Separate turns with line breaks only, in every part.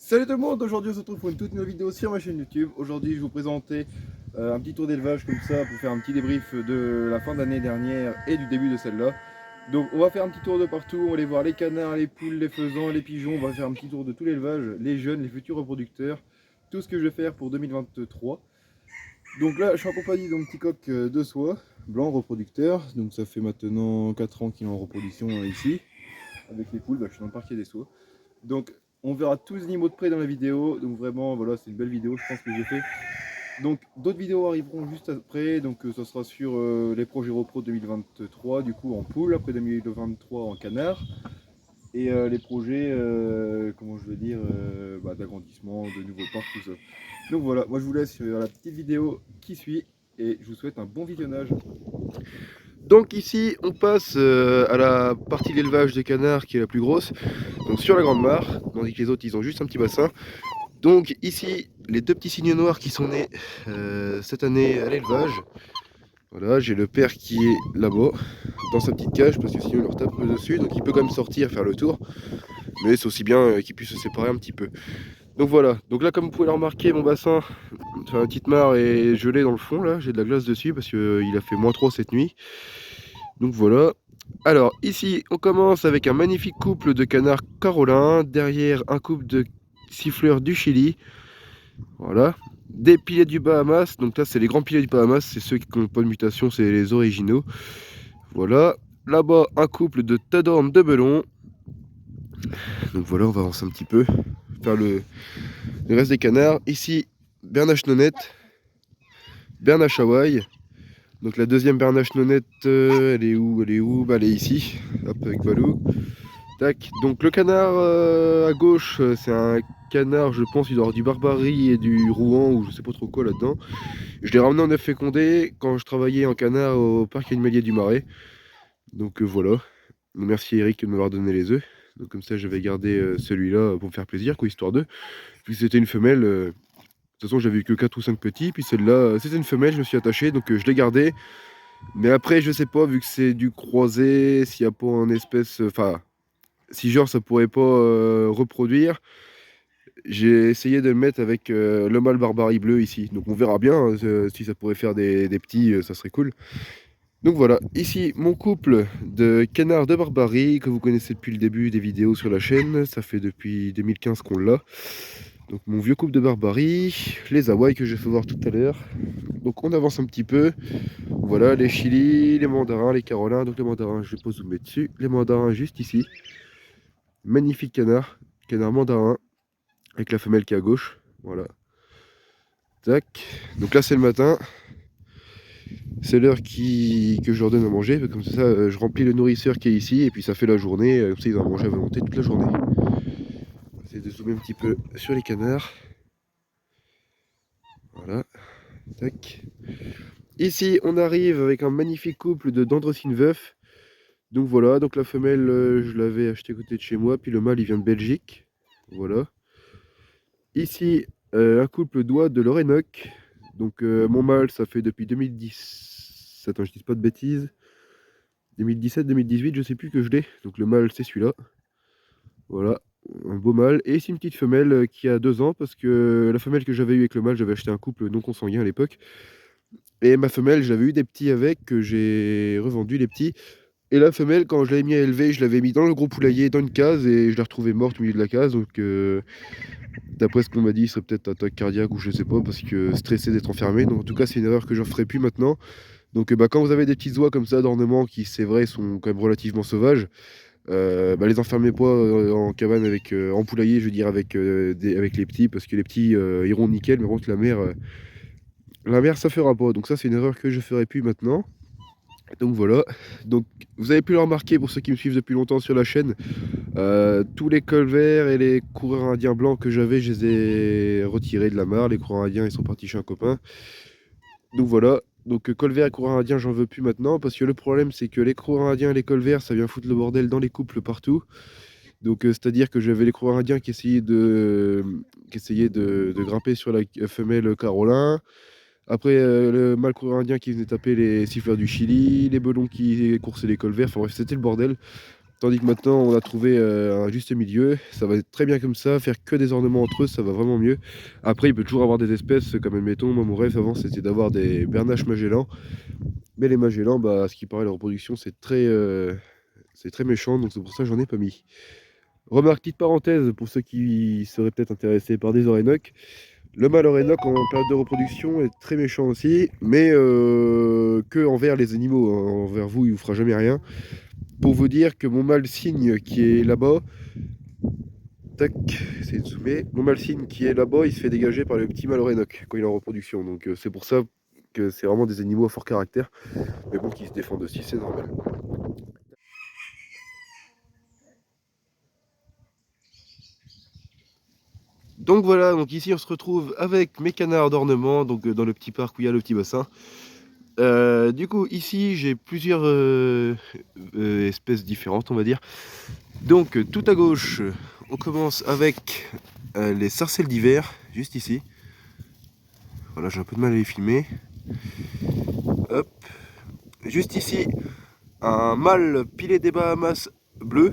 Salut tout le monde, aujourd'hui on se retrouve pour une toute nouvelle vidéo sur ma chaîne YouTube. Aujourd'hui je vais vous présenter un petit tour d'élevage comme ça pour faire un petit débrief de la fin d'année dernière et du début de celle-là. Donc on va faire un petit tour de partout, on va aller voir les canards, les poules, les faisans, les pigeons, on va faire un petit tour de tout l'élevage, les jeunes, les futurs reproducteurs, tout ce que je vais faire pour 2023. Donc là je suis en compagnie d'un petit coq de soie, blanc reproducteur, donc ça fait maintenant 4 ans qu'il est en reproduction ici. Avec les poules, je suis dans le parquet des soies. Donc on verra tous les animaux de près dans la vidéo, donc vraiment voilà c'est une belle vidéo je pense que j'ai fait. Donc d'autres vidéos arriveront juste après, donc ça sera sur les projets repro 2023 du coup en poule, après 2023 en canard, et les projets, comment je veux dire, d'agrandissement, de nouveaux parcs, tout ça. Donc voilà, moi je vous laisse sur la petite vidéo qui suit, et je vous souhaite un bon visionnage. Donc ici on passe à la partie de l'élevage des canards qui est la plus grosse, donc sur la grande mare, tandis que les autres ils ont juste un petit bassin. Donc ici les deux petits cygnes noirs qui sont nés cette année à l'élevage. Voilà, j'ai le père qui est là-bas dans sa petite cage parce que sinon il leur tape dessus, donc il peut quand même sortir faire le tour, mais c'est aussi bien qu'il puisse se séparer un petit peu. Donc voilà, donc là comme vous pouvez le remarquer, mon bassin, enfin, la petite mare est gelée dans le fond, là j'ai de la glace dessus parce qu'il a fait -3 cette nuit. Donc voilà. Alors ici on commence avec un magnifique couple de canards carolins, derrière un couple de siffleurs du Chili. Voilà. Des piliers du Bahamas, donc là c'est les grands piliers du Bahamas, c'est ceux qui n'ont pas de mutation, c'est les originaux. Voilà. Là-bas un couple de Tadornes de Belon. Donc voilà, on va avancer un petit peu, faire le reste des canards. Ici Bernache Nonnette, Bernache Hawaï. Donc la deuxième Bernache Nonnette, elle est où? Elle est où? Bah, elle est ici, hop, avec Balou. Tac. Donc le canard à gauche, c'est un canard, je pense, il doit avoir du Barbarie et du Rouen, ou je sais pas trop quoi là-dedans. Je l'ai ramené en œuf fécondé quand je travaillais en canard au parc animalier du Marais. Donc voilà. Merci Eric de m'avoir donné les œufs. Donc comme ça, je vais garder celui-là pour me faire plaisir, quoi, histoire d'eux. Puis c'était une femelle. De toute façon, j'avais eu que 4 ou 5 petits. Puis celle-là, c'était une femelle, je me suis attaché, donc je l'ai gardée. Mais après, je sais pas, vu que c'est du croisé, s'il n'y a pas un espèce. Enfin, si genre ça pourrait pas reproduire, j'ai essayé de le mettre avec le mâle Barbarie bleu ici. Donc on verra bien si ça pourrait faire des petits, ça serait cool. Donc voilà, ici mon couple de canards de Barbarie que vous connaissez depuis le début des vidéos sur la chaîne. Ça fait depuis 2015 qu'on l'a. Donc mon vieux couple de Barbarie, les Hawaï que j'ai fait voir tout à l'heure. Donc on avance un petit peu. Voilà, les Chili, les mandarins, les carolins. Donc les mandarins, je vais pas zoomer dessus. Les mandarins juste ici. Magnifique canard, canard mandarin, avec la femelle qui est à gauche. Voilà. Tac. Donc là c'est le matin. C'est l'heure que je leur donne à manger. Comme ça, je remplis le nourrisseur qui est ici. Et puis ça fait la journée. Comme ça, ils vont manger à volonté toute la journée. On va essayer de zoomer un petit peu sur les canards. Voilà. Tac. Ici, on arrive avec un magnifique couple de Dendrocine veuf. Donc voilà, donc la femelle, je l'avais acheté à côté de chez moi, puis le mâle, il vient de Belgique. Voilà. Ici, un couple d'oies de l'Orénoque. Donc mon mâle, ça fait depuis 2010. Attends, je dis pas de bêtises. 2017-2018, je sais plus que je l'ai. Donc le mâle, c'est celui-là. Voilà, un beau mâle. Et ici, une petite femelle qui a 2 ans, parce que la femelle que j'avais eue avec le mâle, j'avais acheté un couple non consanguin à l'époque. Et ma femelle, j'avais eu des petits avec, que j'ai revendu les petits. Et la femelle, quand je l'avais mis à élever, je l'avais mis dans le gros poulailler, dans une case, et je l'ai retrouvée morte au milieu de la case. Donc, d'après ce qu'on m'a dit, il serait peut-être attaque cardiaque ou je sais pas, parce que stressé d'être enfermé. Donc, en tout cas, c'est une erreur que je ne ferai plus maintenant. Donc, quand vous avez des petites oies comme ça d'ornement qui, c'est vrai, sont quand même relativement sauvages, les enfermez pas en cabane avec, en poulailler, je veux dire, avec les petits, parce que les petits iront nickel, mais par contre, la mère, ça fera pas. Donc, ça, c'est une erreur que je ferai plus maintenant. Donc voilà, donc vous avez pu le remarquer pour ceux qui me suivent depuis longtemps sur la chaîne, tous les colverts et les coureurs indiens blancs que j'avais, je les ai retirés de la mare. Les coureurs indiens ils sont partis chez un copain. Donc voilà, donc colverts et coureurs indiens j'en veux plus maintenant, parce que le problème c'est que les coureurs indiens et les colverts ça vient foutre le bordel dans les couples partout. Donc c'est à dire que j'avais les coureurs indiens qui essayaient de grimper sur la femelle Carolin. Après, le mâle coureur indien qui venait taper les siffleurs du Chili, les belons qui coursaient les colverts, enfin bref, c'était le bordel. Tandis que maintenant on a trouvé un juste milieu, ça va être très bien comme ça, faire que des ornements entre eux, ça va vraiment mieux. Après il peut toujours avoir des espèces, comme admettons, moi mon rêve avant c'était d'avoir des Bernaches Magellans. Mais les Magellans, bah, à ce qui paraît la reproduction c'est très méchant, donc c'est pour ça que j'en ai pas mis. Remarque, petite parenthèse pour ceux qui seraient peut-être intéressés par des Orénoques. Le mâle Orénoque en période de reproduction est très méchant aussi, mais que envers les animaux, hein. Envers vous il vous fera jamais rien. Pour vous dire que mon mâle cygne qui est là-bas, tac, c'est Tsume. Mon mâle cygne qui est là-bas, il se fait dégager par le petit mâle Orénoque quand il est en reproduction. Donc c'est pour ça que c'est vraiment des animaux à fort caractère, mais bon, qui se défendent aussi, c'est normal. Donc voilà, donc ici on se retrouve avec mes canards d'ornement, donc dans le petit parc où il y a le petit bassin. Du coup ici j'ai plusieurs espèces différentes on va dire. Donc tout à gauche on commence avec les sarcelles d'hiver, juste ici. Voilà, j'ai un peu de mal à les filmer. Hop. Juste ici un mâle pilet des Bahamas bleu,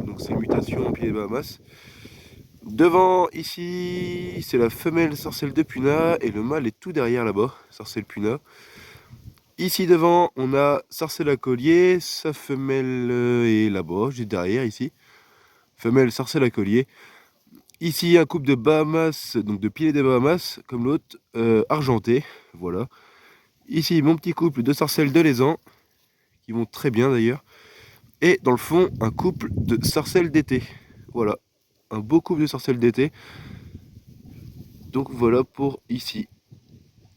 donc c'est une mutation en pilet des Bahamas. Devant, ici, c'est la femelle sarcelle de Puna et le mâle est tout derrière là-bas, sarcelle Puna. Ici devant, on a sarcelle à collier, sa femelle est là-bas, juste derrière ici. Femelle sarcelle à collier. Ici, un couple de Bahamas, donc de pilets des Bahamas, comme l'autre, argenté, voilà. Ici, mon petit couple de sarcelles de Lézan, qui vont très bien d'ailleurs. Et dans le fond, un couple de sarcelles d'été, voilà. Un beau couple de sarcelles d'été. Donc voilà pour ici,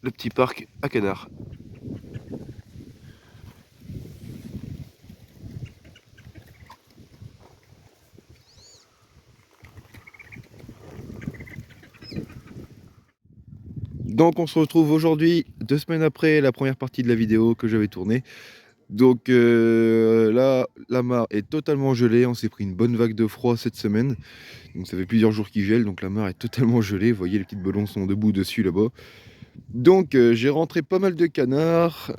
le petit parc à canards. Donc on se retrouve aujourd'hui, 2 semaines après la première partie de la vidéo que j'avais tournée. Donc là, la mare est totalement gelée, on s'est pris une bonne vague de froid cette semaine. Donc ça fait plusieurs jours qu'il gèle, donc la mare est totalement gelée. Vous voyez, les petites belons sont debout dessus là-bas. Donc j'ai rentré pas mal de canards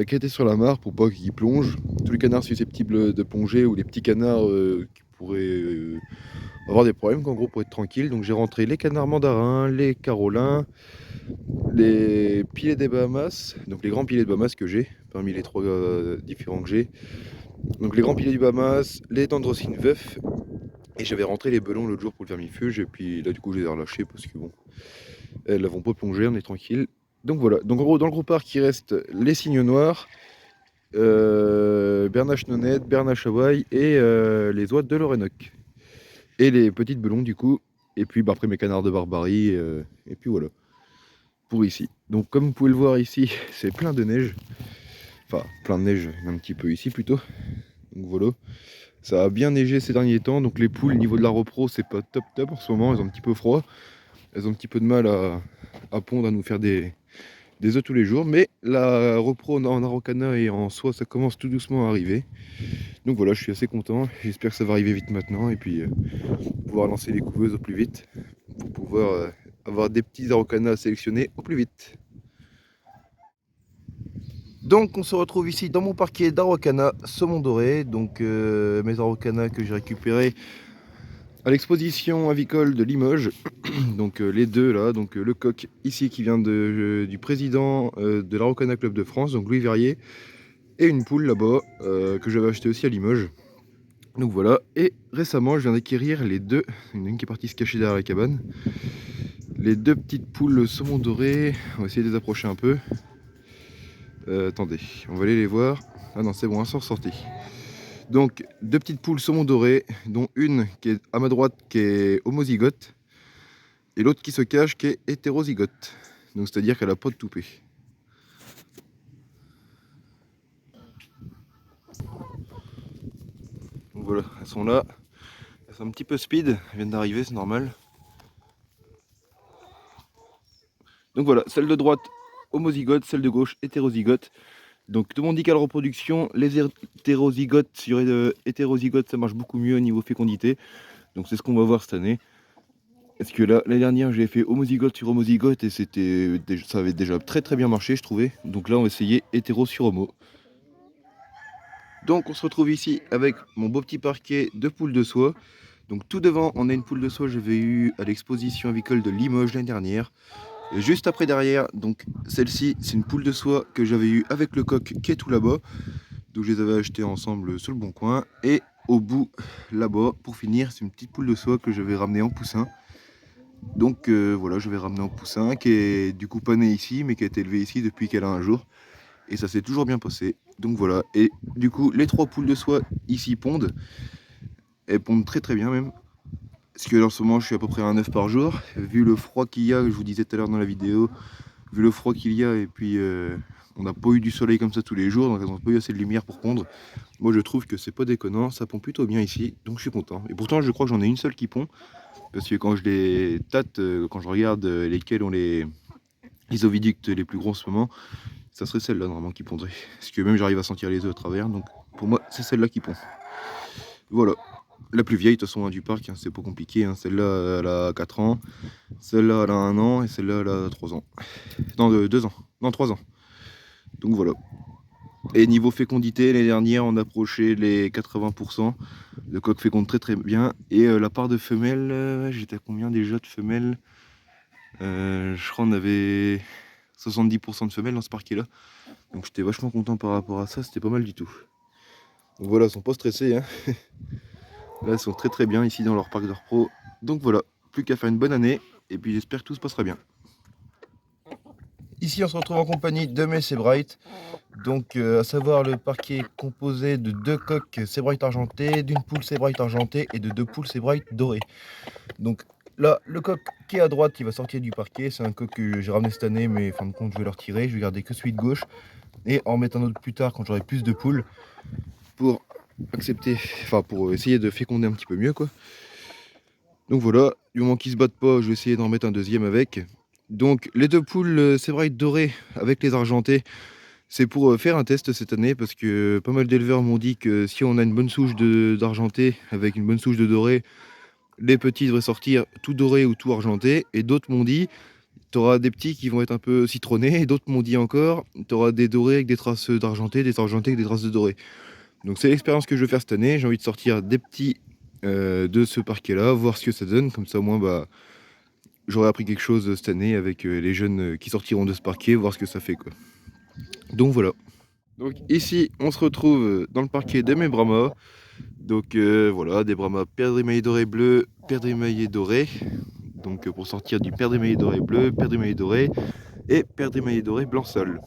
qui étaient sur la mare pour pas qu'ils plongent. Tous les canards susceptibles de plonger ou les petits canards qui pourraient avoir des problèmes, qu'en gros pour être tranquille. Donc j'ai rentré les canards mandarins, les carolins, les pilets des Bahamas, donc les grands pilets de Bahamas que j'ai, parmi les 3 différents que j'ai. Donc les grands pilets du Bahamas, les dendrocines veufs, et j'avais rentré les belons l'autre jour pour le vermifuge, et puis là du coup je les ai relâchés parce que bon, elles n'avont pas plongé, on est tranquille. Donc voilà, donc en gros dans le gros parc il reste les cygnes noirs, Bernache nonnette, Bernache Hawaï et les oies de l'Orénoque. Et les petites belons du coup, et puis bah, après mes canards de Barbarie, et puis voilà. Pour ici. Donc comme vous pouvez le voir ici, c'est plein de neige. Enfin, plein de neige, un petit peu ici plutôt. Donc voilà. Ça a bien neigé ces derniers temps. Donc les poules, au niveau de la repro, c'est pas top top en ce moment. Elles ont un petit peu froid. Elles ont un petit peu de mal à pondre, à nous faire des œufs tous les jours. Mais la repro en Araucana et en soie, ça commence tout doucement à arriver. Donc voilà, je suis assez content. J'espère que ça va arriver vite maintenant. Et puis pouvoir lancer les couveuses au plus vite. Pour pouvoir avoir des petits Araucana à sélectionner au plus vite. Donc on se retrouve ici dans mon parquet d'Araucana saumon doré, donc mes Araucana que j'ai récupérés à l'exposition avicole de Limoges, donc les deux là, donc le coq ici qui vient du président de l'Araucana Club de France, donc Louis Verrier, et une poule là-bas que j'avais acheté aussi à Limoges. Donc voilà, et récemment je viens d'acquérir les deux, une qui est partie se cacher derrière la cabane, les deux petites poules saumon doré, on va essayer de les approcher un peu. Attendez, on va aller les voir. Ah non, c'est bon, elles sont ressorties. Donc, deux petites poules saumon doré, dont une qui est à ma droite qui est homozygote, et l'autre qui se cache qui est hétérozygote. Donc, c'est-à-dire qu'elle n'a pas de toupet. Donc voilà, elles sont là. Elles sont un petit peu speed, elles viennent d'arriver, c'est normal. Donc voilà, celle de droite homozygote, celle de gauche hétérozygote. Donc tout le monde dit qu'à la reproduction, les hétérozygotes sur hétérozygotes, ça marche beaucoup mieux au niveau fécondité. Donc c'est ce qu'on va voir cette année. Parce que là, l'année dernière, j'ai fait homozygote sur homozygote et ça avait déjà très très bien marché, je trouvais. Donc là, on va essayer hétéro sur homo. Donc on se retrouve ici avec mon beau petit parquet de poules de soie. Donc tout devant on a une poule de soie que j'avais eue à l'exposition avicole de Limoges l'année dernière. Et juste après derrière, donc celle-ci c'est une poule de soie que j'avais eue avec le coq qui est tout là-bas. Donc je les avais achetés ensemble sur le bon coin. Et au bout là-bas, pour finir, c'est une petite poule de soie que je vais ramener en poussin. Donc voilà, je vais ramener en poussin qui est du coup pas née ici mais qui a été élevée ici depuis qu'elle a un jour. Et ça s'est toujours bien passé. Donc voilà, et du coup les 3 poules de soie ici pondent. Elles pondent très très bien même. Parce que en ce moment je suis à peu près à un œuf par jour. Vu le froid qu'il y a, je vous disais tout à l'heure dans la vidéo, vu le froid qu'il y a et puis on n'a pas eu du soleil comme ça tous les jours, donc elles n'ont pas eu assez de lumière pour pondre. Moi je trouve que c'est pas déconnant, ça pond plutôt bien ici, donc je suis content. Et pourtant je crois que j'en ai une seule qui pond, parce que quand je les tâte, quand je regarde lesquelles ont les oviducts les plus gros en ce moment, ça serait celle-là normalement qui pondrait. Parce que même j'arrive à sentir les œufs à travers, donc pour moi c'est celle-là qui pond. Voilà. La plus vieille de toute façon du parc, hein, c'est pas compliqué, hein. Celle-là elle a 4 ans, celle-là elle a 1 an et celle-là elle a 3 ans. Non, 2 ans, non 3 ans. Donc voilà. Et niveau fécondité, l'année dernière on approchait les 80%. Le coq féconde très très bien. Et la part de femelles, j'étais à combien déjà de femelles? Je crois qu'on avait 70% de femelles dans ce parquet là. Donc j'étais vachement content par rapport à ça, c'était pas mal du tout. Donc voilà, elles sont pas stressées, hein. Là elles sont très très bien ici dans leur parc de repos. Donc voilà, plus qu'à faire une bonne année. Et puis j'espère que tout se passera bien. Ici on se retrouve en compagnie de mes Sebright. Donc à savoir le parquet composé de 2 coqs Sebright argentés, d'une poule Sebright argentée et de 2 poules Sebright dorées. Donc là le coq qui est à droite qui va sortir du parquet, c'est un coq que j'ai ramené cette année mais fin de compte je vais le retirer, je vais garder que celui de gauche et en mettre un autre plus tard quand j'aurai plus de poules pour accepter, enfin pour essayer de féconder un petit peu mieux quoi. Donc voilà, du moment qu'ils se battent pas, je vais essayer d'en mettre un deuxième avec. Donc les 2 poules Sebright dorées avec les argentés, c'est pour faire un test cette année parce que pas mal d'éleveurs m'ont dit que si on a une bonne souche d'argenté avec une bonne souche de doré, les petits devraient sortir tout dorés ou tout argentés. Et d'autres m'ont dit, tu auras des petits qui vont être un peu citronnés. Et d'autres m'ont dit encore, tu auras des dorés avec des traces d'argenté, des argentés avec des traces de doré. Donc c'est l'expérience que je vais faire cette année. J'ai envie de sortir des petits de ce parquet-là, voir ce que ça donne. Comme ça au moins bah, j'aurai appris quelque chose cette année avec les jeunes qui sortiront de ce parquet, voir ce que ça fait quoi. Donc voilà. Donc ici on se retrouve dans le parquet de mes Brahmas. Donc voilà, des Brahmas paire d'émaillés dorés bleus, paire d'émaillés dorés. Donc pour sortir du paire d'émaillés dorés bleu, paire d'émaillés dorés et paire d'émaillés dorés blanc sol.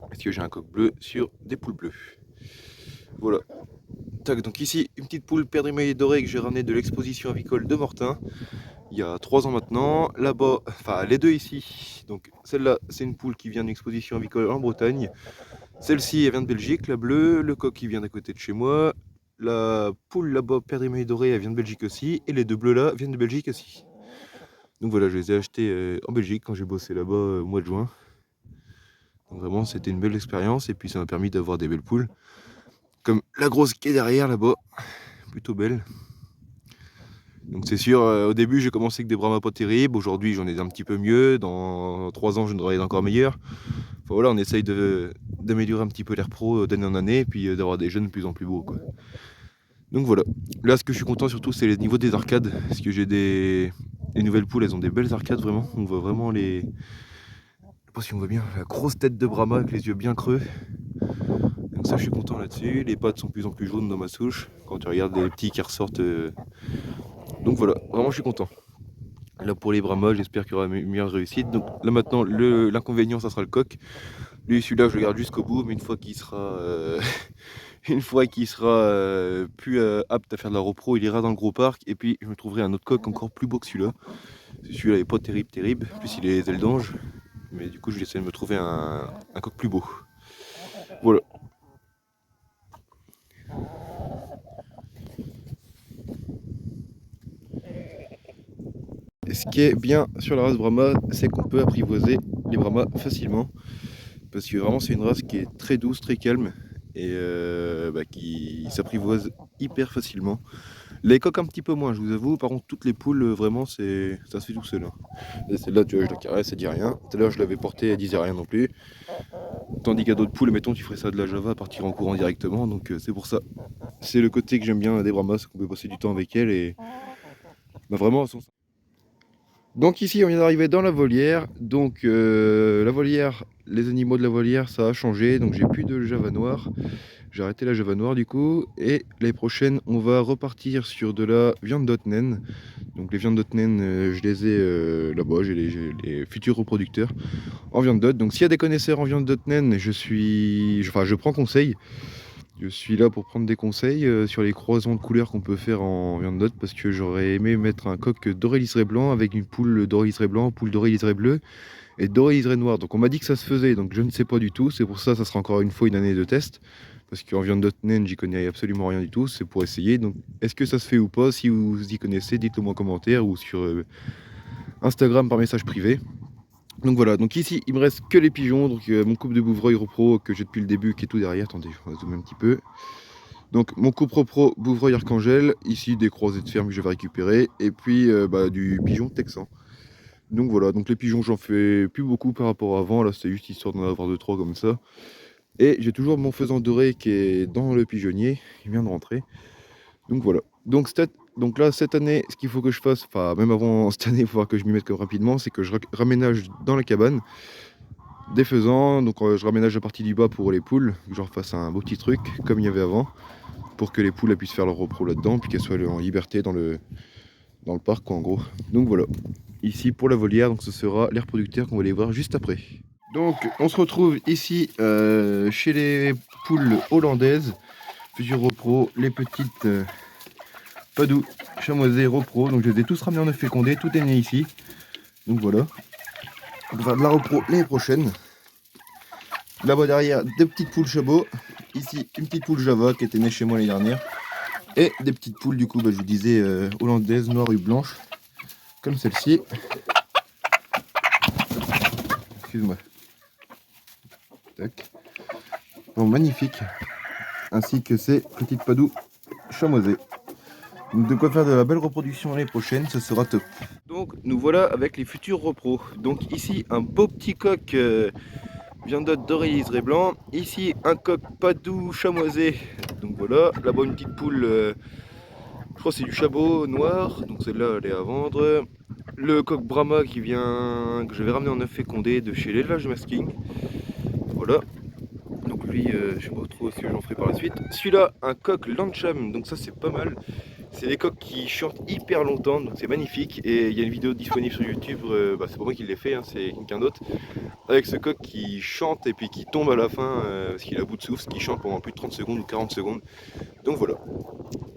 Parce que j'ai un coq bleu sur des poules bleues. Voilà. Tac, donc ici une petite poule paire d'émaillés dorés que j'ai ramenée de l'exposition avicole de Mortain. Il y a 3 ans maintenant. Là-bas, enfin les deux ici. Donc celle-là c'est une poule qui vient d'une exposition avicole en Bretagne. Celle-ci elle vient de Belgique, la bleue, le coq qui vient d'à côté de chez moi. La poule là-bas, paire d'émaillés dorés, elle vient de Belgique aussi. Et les 2 bleus là viennent de Belgique aussi. Donc voilà, je les ai achetés en Belgique quand j'ai bossé là-bas au mois de juin. Donc vraiment, c'était une belle expérience. Et puis ça m'a permis d'avoir des belles poules. Comme la grosse qui est derrière là-bas. Plutôt belle. Donc c'est sûr, au début j'ai commencé avec des Brahmas pas terribles. Aujourd'hui j'en ai un petit peu mieux. Dans 3 ans je devrais être encore meilleur. Enfin voilà, on essaye d'améliorer un petit peu l'air pro d'année en année. Et puis d'avoir des jeunes de plus en plus beaux quoi. Donc voilà, là ce que je suis content surtout c'est les niveaux des arcades, parce que j'ai les nouvelles poules, elles ont des belles arcades vraiment, on voit vraiment les... Je sais pas si on voit bien, la grosse tête de Brahma avec les yeux bien creux. Donc ça je suis content là-dessus, les pattes sont de plus en plus jaunes dans ma souche, quand tu regardes les petits qui ressortent. Donc voilà, vraiment je suis content. Là pour les Brahmas, j'espère qu'il y aura une meilleure réussite. Donc là maintenant, l'inconvénient ça sera le coq. Lui celui-là je le garde jusqu'au bout, mais une fois qu'il sera... Une fois qu'il sera plus apte à faire de la repro, il ira dans le gros parc et puis je me trouverai un autre coq encore plus beau que celui-là. Celui-là est pas terrible, en plus il est ailes d'ange, mais du coup je vais essayer de me trouver un coq plus beau. Voilà. Et ce qui est bien sur la race Brahma, c'est qu'on peut apprivoiser les Brahmas facilement, parce que vraiment c'est une race qui est très douce, très calme et qui s'apprivoise hyper facilement. Les coques un petit peu moins, je vous avoue. Par contre, toutes les poules, vraiment, ça se fait tout seul. Hein. Et celle-là, tu vois, je la caresse, elle dit rien. Tout à l'heure, je l'avais portée, elle disait rien non plus. Tandis qu'à d'autres poules, mettons, tu ferais ça de la Java, partir en courant directement. Donc, c'est pour ça. C'est le côté que j'aime bien des Brahmas, qu'on peut passer du temps avec elles et bah, vraiment, elles sont. Donc ici, on vient d'arriver dans la volière. Donc la volière, les animaux de la volière, ça a changé. Donc j'ai plus de Java noir. J'ai arrêté la Java noire du coup. Et l'année prochaine, on va repartir sur de la viande d'Otnen. Donc les viandes d'Otnen, je les ai là-bas. J'ai les futurs reproducteurs en viande d'Ot. Donc s'il y a des connaisseurs en viande d'Otnen, je prends conseil. Je suis là pour prendre des conseils sur les croisements de couleurs qu'on peut faire en viande d'hôte parce que j'aurais aimé mettre un coq doré liseré blanc avec une poule doré liseré blanc, poule doré liseré bleu et doré liseré noir. Donc on m'a dit que ça se faisait, donc je ne sais pas du tout. C'est pour ça, ça sera encore une fois une année de test parce qu'en viande d'hôte naine, j'y connais absolument rien du tout. C'est pour essayer. Donc est-ce que ça se fait ou pas? Si vous y connaissez, dites-le moi en commentaire ou sur Instagram par message privé. Donc voilà, donc ici il me reste que les pigeons, donc mon couple de Bouvreuil Repro que j'ai depuis le début qui est tout derrière. Attendez, je vais zoomer un petit peu. Donc mon couple pro Bouvreuil Archangel, ici des croisés de ferme que je vais récupérer, et puis du pigeon texan. Donc voilà, donc les pigeons j'en fais plus beaucoup par rapport à avant, là c'est juste histoire d'en avoir 2-3 comme ça. Et j'ai toujours mon faisan doré qui est dans le pigeonnier, il vient de rentrer. Donc voilà. Donc là cette année, ce qu'il faut que je fasse, enfin même avant cette année, il faut voir que je m'y mette rapidement, c'est que je raménage dans la cabane des faisans, donc je raménage la partie du bas pour les poules, que je refasse un beau petit truc comme il y avait avant, pour que les poules puissent faire leur repro là-dedans, puis qu'elles soient en liberté dans le parc, quoi, en gros. Donc voilà, ici pour la volière, donc ce sera les reproducteurs qu'on va aller voir juste après. Donc on se retrouve ici chez les poules hollandaises, futur repro, les petites Padoue, chamoisées repro, donc je les ai tous ramenés en œuf fécondé, tout est né ici. Donc voilà, on va faire de la repro l'année prochaine. Là-bas derrière, deux petites poules chabot. Ici, une petite poule Java qui était née chez moi l'année dernière. Et des petites poules, du coup, je vous disais, hollandaises, noires et blanches. Comme celle-ci. Excuse-moi. Tac. Bon, magnifique. Ainsi que ces petites padous chamoisées. Donc de quoi faire de la belle reproduction l'année prochaine, ce sera top. Donc nous voilà avec les futurs repros. Donc ici, un beau petit coq viande d'hôte doré liseré blanc. Ici, un coq padou chamoisé. Donc voilà, là-bas une petite poule, je crois que c'est du chabot noir. Donc celle-là, elle est à vendre. Le coq Brahma que je vais ramener en œuf fécondé de chez l'élevage masking. Voilà. Donc lui, je sais pas trop ce que j'en ferai par la suite. Celui-là, un coq Lancham, donc ça c'est pas mal. C'est des coqs qui chantent hyper longtemps, donc c'est magnifique. Et il y a une vidéo disponible sur YouTube, c'est pas moi qui l'ai fait, hein, c'est quelqu'un d'autre. Avec ce coq qui chante et puis qui tombe à la fin parce qu'il est à bout de souffle, qui chante pendant plus de 30 secondes ou 40 secondes. Donc voilà.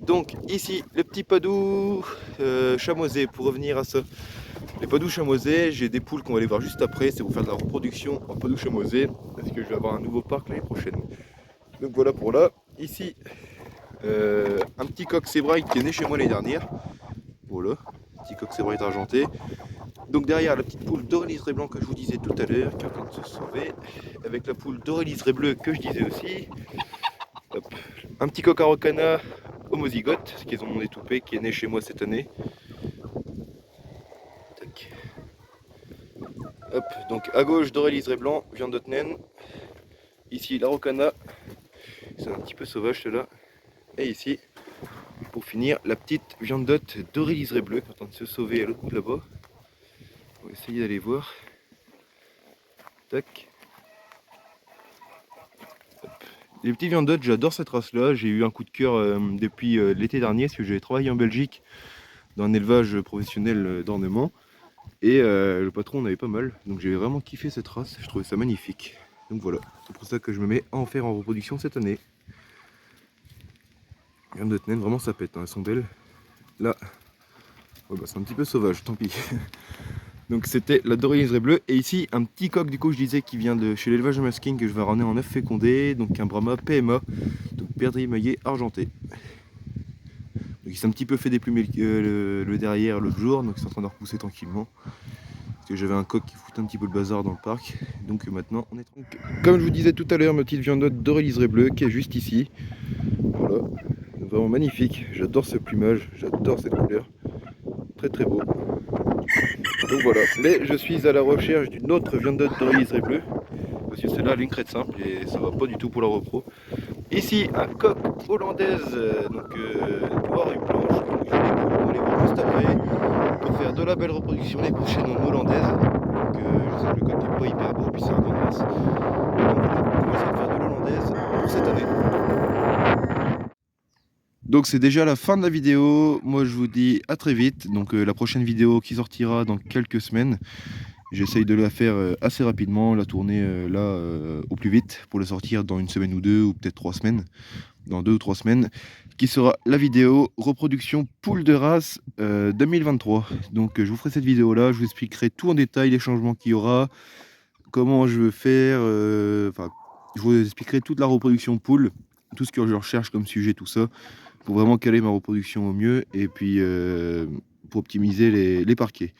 Donc ici, le petit padou chamoisé, pour revenir à ça. Les padous chamoisés, j'ai des poules qu'on va aller voir juste après, c'est pour faire de la reproduction en padou chamoisé, parce que je vais avoir un nouveau parc l'année prochaine. Donc voilà pour là. Ici, un petit coq sébraille qui est né chez moi l'année dernière. Voilà, petit coq sébraille argenté. Donc derrière la petite poule doré liseré blanc que je vous disais tout à l'heure, qui est en train de se sauver, avec la poule doré liseré bleu que je disais aussi. Hop. Un petit coq araucana homozygote, ce qu'ils ont mon étoupé, qui est né chez moi cette année. Tac. Hop, donc à gauche doré liseré blanc, viande d'Otnen. Ici l'araucana, c'est un petit peu sauvage cela. Et ici, pour finir, la petite viande d'hôte doré liseré bleu, qui est en train de se sauver à l'autre bout de là-bas. On va essayer d'aller voir. Tac. Hop. Les petites viandes d'hôte, j'adore cette race-là. J'ai eu un coup de cœur depuis l'été dernier, parce que j'ai travaillé en Belgique dans un élevage professionnel d'ornement. Et le patron en avait pas mal. Donc j'ai vraiment kiffé cette race, je trouvais ça magnifique. Donc voilà, c'est pour ça que je me mets à en faire en reproduction cette année. Viande d'hôte naine, vraiment ça pète, hein, elles sont belles. Là, oh c'est un petit peu sauvage, tant pis. Donc c'était la dorée liseré bleu. Et ici, un petit coq, du coup, je disais, qui vient de chez l'élevage masking, que je vais ramener en œuf fécondé. Donc un Brahma PMA, donc perdrix émaillé argenté. Donc il s'est un petit peu fait déplumer le derrière l'autre jour, donc il est en train de repousser tranquillement. Parce que j'avais un coq qui foutait un petit peu le bazar dans le parc. Donc maintenant, on est tranquille. Comme je vous disais tout à l'heure, ma petite viande dorée liseré bleu, qui est juste ici. Voilà. Donc vraiment magnifique. J'adore ce plumage, j'adore cette couleur. Très très beau. Donc voilà, mais je suis à la recherche d'une autre viandotte dorée liseré bleu. Parce que celle-là, elle a une crête simple et ça va pas du tout pour la repro. Ici, un coq hollandaise, noire et blanche. Donc, je vais les voir juste après pour faire de la belle reproduction les prochaines en hollandaise. Donc, je sais que le coq n'est pas hyper beau, puis c'est un grand race. Donc voilà, on va essayer de faire de l'hollandaise pour cette année. Donc c'est déjà la fin de la vidéo. Moi je vous dis à très vite. Donc la prochaine vidéo qui sortira dans quelques semaines. J'essaye de la faire assez rapidement, la tourner au plus vite pour la sortir dans une semaine ou deux ou peut-être 3 semaines. Dans 2 ou 3 semaines. Qui sera la vidéo reproduction poule de race 2023. Donc je vous ferai cette vidéo là. Je vous expliquerai tout en détail les changements qu'il y aura. Comment je veux faire. Je vous expliquerai toute la reproduction poule. Tout ce que je recherche comme sujet, tout ça pour vraiment caler ma reproduction au mieux et puis pour optimiser les parquets.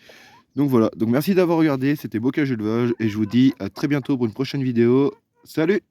Donc voilà, donc merci d'avoir regardé, c'était Bocage Élevage et je vous dis à très bientôt pour une prochaine vidéo. Salut!